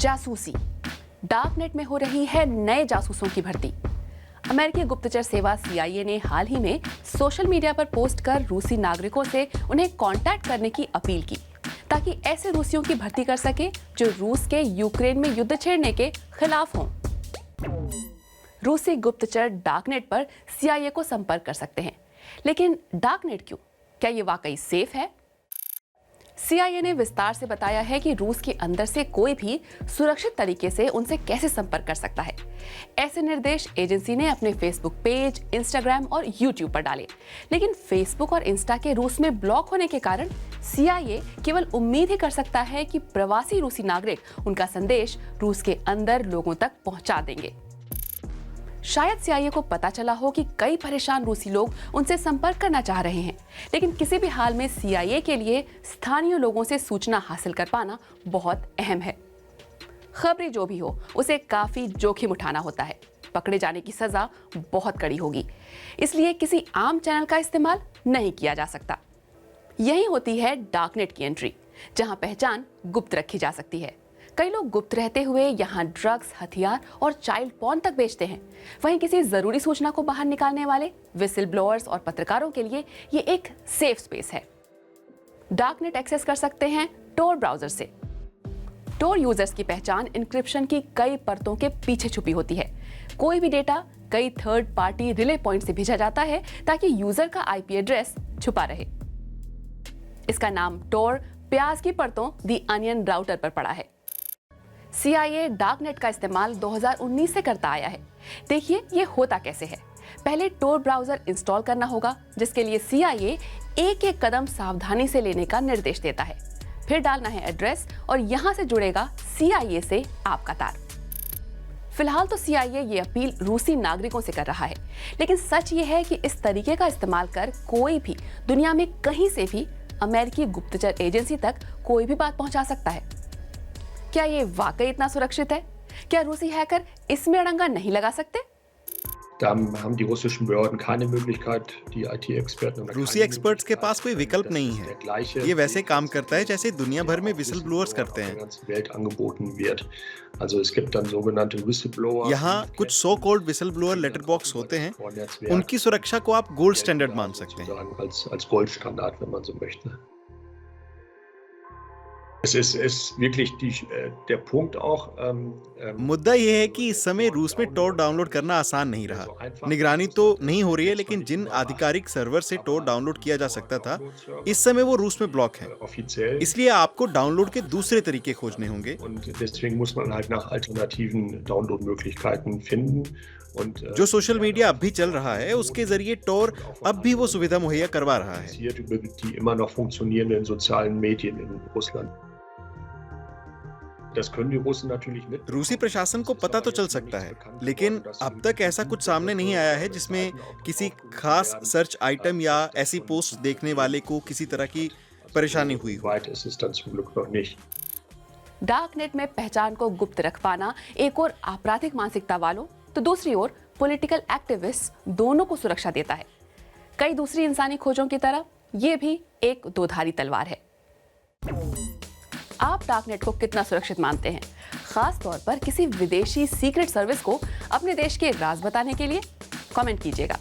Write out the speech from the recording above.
जासूसी, डार्कनेट में हो रही है नए जासूसों की भर्ती। अमेरिकी गुप्तचर सेवा CIA ने हाल ही में सोशल मीडिया पर पोस्ट कर रूसी नागरिकों से उन्हें कांटेक्ट करने की अपील की, ताकि ऐसे रूसियों की भर्ती कर सके जो रूस के यूक्रेन में युद्ध छेड़ने के खिलाफ हों। रूसी गुप्तचर डार्कनेट पर CIA को संपर्क कर सकते हैं, लेकिन डार्कनेट क्यों? क्या ये वाकई सेफ है? CIA ने विस्तार से बताया है कि रूस के अंदर से कोई भी सुरक्षित तरीके से उनसे कैसे संपर्क कर सकता है। ऐसे निर्देश एजेंसी ने अपने फेसबुक पेज, इंस्टाग्राम और यूट्यूब पर डाले, लेकिन फेसबुक और इंस्टा के रूस में ब्लॉक होने के कारण CIA केवल उम्मीद ही कर सकता है कि प्रवासी रूसी नागरिक उनका संदेश रूस के अंदर लोगों तक पहुंचा देंगे। शायद CIA को पता चला हो कि कई परेशान रूसी लोग उनसे संपर्क करना चाह रहे हैं, लेकिन किसी भी हाल में CIA के लिए स्थानीय लोगों से सूचना हासिल कर पाना बहुत अहम है। खबरें जो भी हो, उसे काफी जोखिम उठाना होता है। पकड़े जाने की सजा बहुत कड़ी होगी, इसलिए किसी आम चैनल का इस्तेमाल नहीं किया जा सकता। यही होती है डार्कनेट की एंट्री, जहां पहचान गुप्त रखी जा सकती है। कई लोग गुप्त रहते हुए यहाँ ड्रग्स, हथियार और चाइल्ड पॉर्न तक बेचते हैं। वहीं किसी जरूरी सूचना को बाहर निकालने वाले विसिल ब्लोअर्स और पत्रकारों के लिए ये एक सेफ स्पेस है। डार्कनेट एक्सेस कर सकते हैं टोर ब्राउजर से। टोर यूजर्स की पहचान इंक्रिप्शन की कई परतों के पीछे छुपी होती है। कोई भी डेटा कई थर्ड पार्टी रिले पॉइंट से भेजा जाता है ताकि यूजर का IP एड्रेस छुपा रहे। इसका नाम टोर प्याज की परतों दी अनियन राउटर पर पड़ा है। CIA डार्कनेट का इस्तेमाल 2019 से करता आया है। देखिए ये होता कैसे है। पहले टोर ब्राउजर इंस्टॉल करना होगा, जिसके लिए CIA एक एक कदम सावधानी से लेने का निर्देश देता है। फिर डालना है एड्रेस और यहां से जुड़ेगा CIA से आपका तार। फिलहाल तो CIA ये अपील रूसी नागरिकों से कर रहा है, लेकिन सच ये है कि इस तरीके का इस्तेमाल कर कोई भी दुनिया में कहीं से भी अमेरिकी गुप्तचर एजेंसी तक कोई भी बात पहुंचा सकता है। क्या ये वाकई इतना सुरक्षित है? क्या रूसी हैकर इसमें अड़ंगा नहीं लगा सकते? रूसी एक्सपर्ट्स के पास कोई विकल्प नहीं है। ये वैसे काम करता है जैसे दुनिया भर में विसल ब्लोअर्स करते हैं। यहाँ कुछ so called whistle blower letter box होते हैं। उनकी सुरक्षा को आप गोल्ड स्टैंडर्ड मान सकते हैं। मुद्दा यह है कि इस समय रूस में टोर डाउनलोड करना आसान नहीं रहा। निगरानी तो नहीं हो रही है, लेकिन जिन आधिकारिक सर्वर से टोर डाउनलोड किया जा सकता था, इस समय वो रूस में ब्लॉक है। इसलिए आपको डाउनलोड के दूसरे तरीके खोजने होंगे। जो सोशल मीडिया अब भी चल रहा है, उसके जरिए टोर अब भी वो सुविधा मुहैया करवा रहा है। रूसी प्रशासन को पता तो चल सकता है, लेकिन अब तक ऐसा कुछ सामने नहीं आया है जिसमें किसी खास सर्च आइटम या ऐसी पोस्ट देखने वाले को किसी तरह की परेशानी हुई हो। डार्कनेट में पहचान को गुप्त रख पाना एक और आपराधिक मानसिकता वालों तो दूसरी ओर पॉलिटिकल एक्टिविस्ट दोनों को सुरक्षा देता है। कई दूसरी इंसानी खोजों की तरह ये भी एक दोधारी तलवार है। आप डार्कनेट को कितना सुरक्षित मानते हैं, खास तौर पर किसी विदेशी सीक्रेट सर्विस को अपने देश के राज बताने के लिए? कमेंट कीजिएगा।